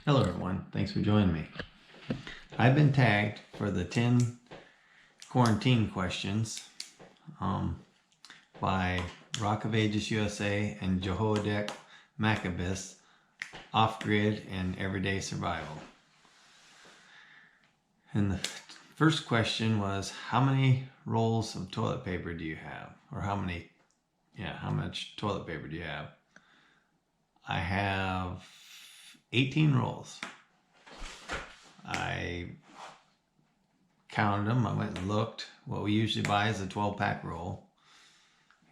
Hello everyone, thanks for joining me. I've been tagged for the 10 quarantine questions by Rock of Ages USA and Jehoiadek Maccabees, Off Grid and Everyday Survival. And the first question was, how many rolls of toilet paper do you have? Or how much toilet paper do you have? I have 18 rolls. I counted them. I went and looked. What we usually buy is a 12-pack roll.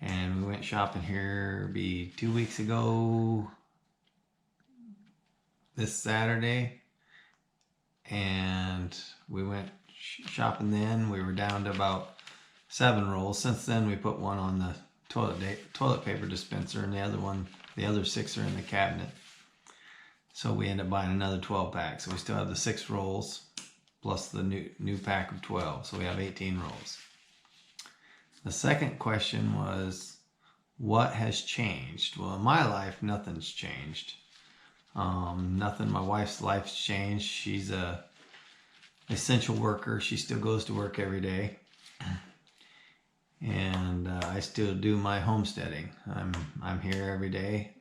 And we went shopping here 2 weeks ago this Saturday. And we went shopping then. We were down to about 7 rolls. Since then, we put one on the toilet paper dispenser, and the other 6 are in the cabinet. So we end up buying another 12-pack. So we still have the 6 rolls plus the new pack of 12. So we have 18 rolls. The second question was, what has changed? Well, in my life, nothing's changed. Nothing. My wife's life's changed. She's a essential worker. She still goes to work every day. And I still do my homesteading. I'm here every day.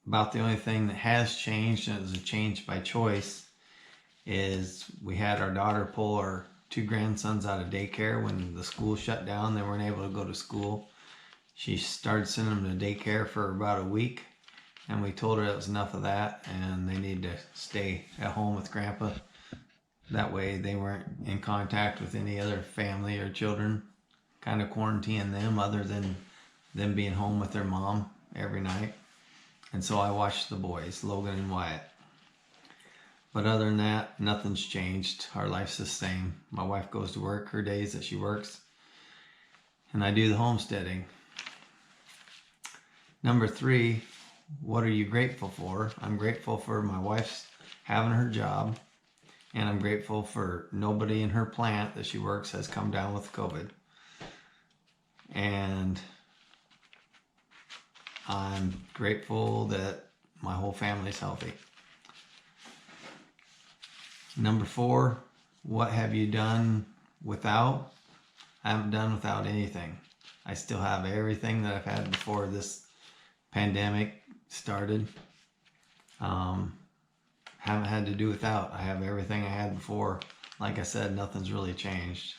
About the only thing that has changed, and it was a change by choice, is we had our daughter pull our 2 grandsons out of daycare when the school shut down. They weren't able to go to school. She started sending them to daycare for about a week, and we told her it was enough of that and they need to stay at home with Grandpa. That way they weren't in contact with any other family or children, kind of quarantining them other than them being home with their mom every night. And so I watched the boys, Logan and Wyatt. But other than that, nothing's changed. Our life's the same. My wife goes to work her days that she works, and I do the homesteading. Number 3, what are you grateful for? I'm grateful for my wife's having her job, and I'm grateful for nobody in her plant that she works has come down with COVID. And I'm grateful that my whole family's healthy. Number 4, what have you done without? I haven't done without anything. I still have everything that I've had before this pandemic started. Haven't had to do without. I have everything I had before. Like I said, nothing's really changed.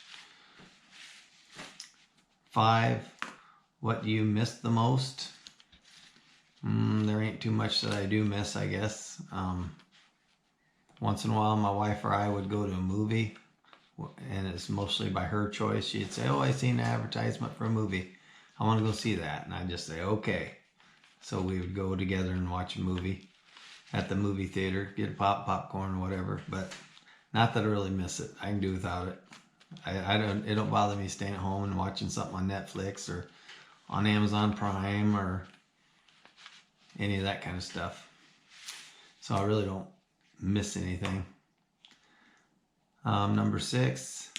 5, what do you miss the most? There ain't too much that I do miss, I guess. Once in a while, my wife or I would go to a movie, and it's mostly by her choice. She'd say, "Oh, I seen an advertisement for a movie. I want to go see that." And I'd just say, "Okay." So we would go together and watch a movie at the movie theater, get a popcorn or whatever. But not that I really miss it. I can do without it. It don't bother me staying at home and watching something on Netflix or on Amazon Prime or any of that kind of stuff. So I really don't miss anything. Number 6,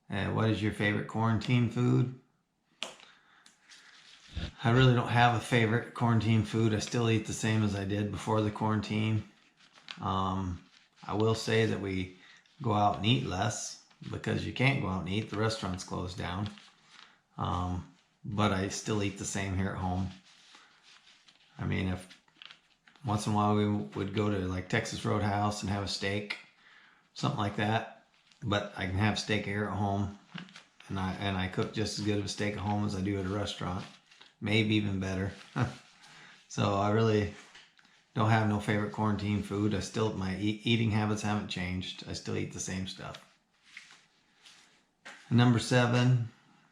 what is your favorite quarantine food? I really don't have a favorite quarantine food. I still eat the same as I did before the quarantine. I will say that we go out and eat less because you can't go out and eat. The restaurants closed down. But I still eat the same here at home. I mean, if once in a while we would go to like Texas Roadhouse and have a steak, something like that. But I can have steak here at home, and I cook just as good of a steak at home as I do at a restaurant, maybe even better. So I really don't have no favorite quarantine food. My eating habits haven't changed. I still eat the same stuff. Number 7,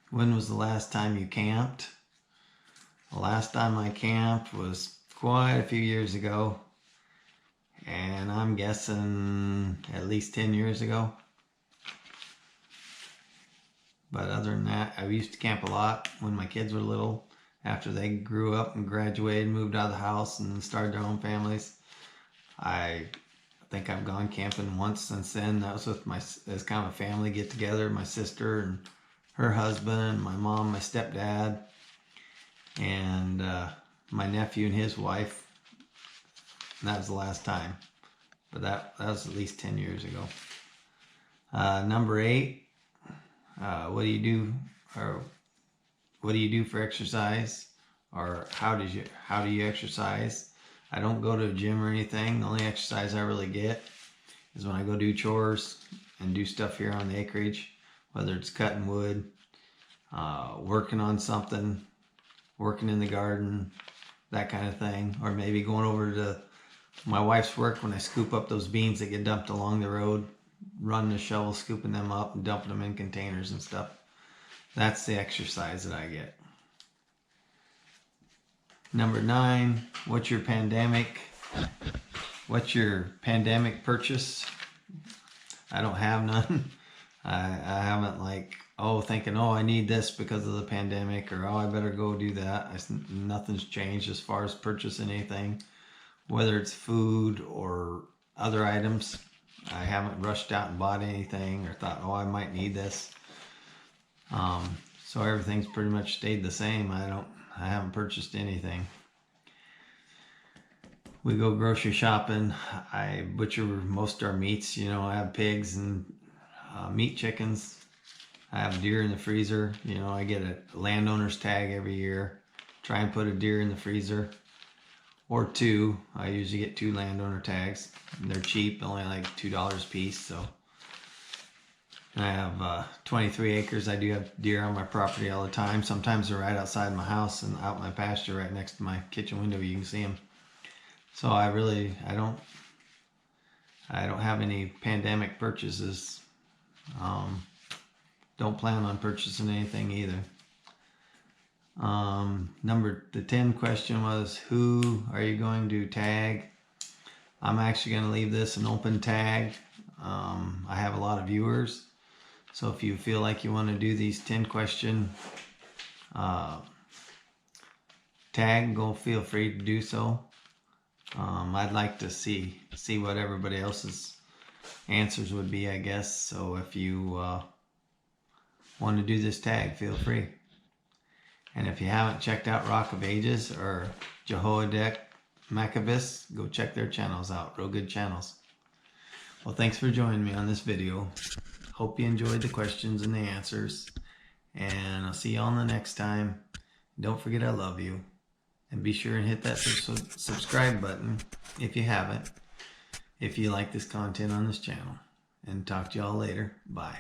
when was the last time you camped? The last time I camped was quite a few years ago, and I'm guessing at least 10 years ago. But other than that, I used to camp a lot when my kids were little. After they grew up and graduated, moved out of the house and started their own families, I think I've gone camping once since then. That was with as kind of a family get together, my sister and her husband, my mom, my stepdad, and my nephew and his wife. and that was the last time. But that was at least 10 years ago. Number 8, what do you do, or what do you do for exercise, or how do you exercise? I don't go to a gym or anything. The only exercise I really get is when I go do chores and do stuff here on the acreage, whether it's cutting wood, working on something, working in the garden, that kind of thing, or maybe going over to my wife's work when I scoop up those beans that get dumped along the road, running the shovel, scooping them up and dumping them in containers and stuff. That's the exercise that I get. Number 9, what's your pandemic purchase? I don't have none. I haven't thinking, I need this because of the pandemic, or I better go do that. Nothing's changed as far as purchasing anything, whether it's food or other items. I haven't rushed out and bought anything or thought, I might need this. So everything's pretty much stayed the same. I haven't purchased anything. We go grocery shopping. I butcher most of our meats. I have pigs and meat chickens. I have deer in the freezer. I get a landowner's tag every year. Try and put a deer in the freezer. Or 2. I usually get 2 landowner tags. They're cheap, only like $2 a piece. So I have 23 acres. I do have deer on my property all the time. Sometimes they're right outside my house and out in my pasture right next to my kitchen window. You can see them. So I don't have any pandemic purchases. Don't plan on purchasing anything either. The 10 question was, who are you going to tag? I'm actually going to leave this an open tag. I have a lot of viewers, so if you feel like you want to do these 10 question tag, go feel free to do so. I'd like to see what everybody else's answers would be, I guess. So if you want to do this tag, feel free. And if you haven't checked out Rock of Ages or Jehoiadec Maccabees, go check their channels out. Real good channels. Well, thanks for joining me on this video. Hope you enjoyed the questions and the answers. And I'll see you all the next time. Don't forget I love you. And be sure and hit that subscribe button if you haven't, if you like this content on this channel. And talk to y'all later. Bye.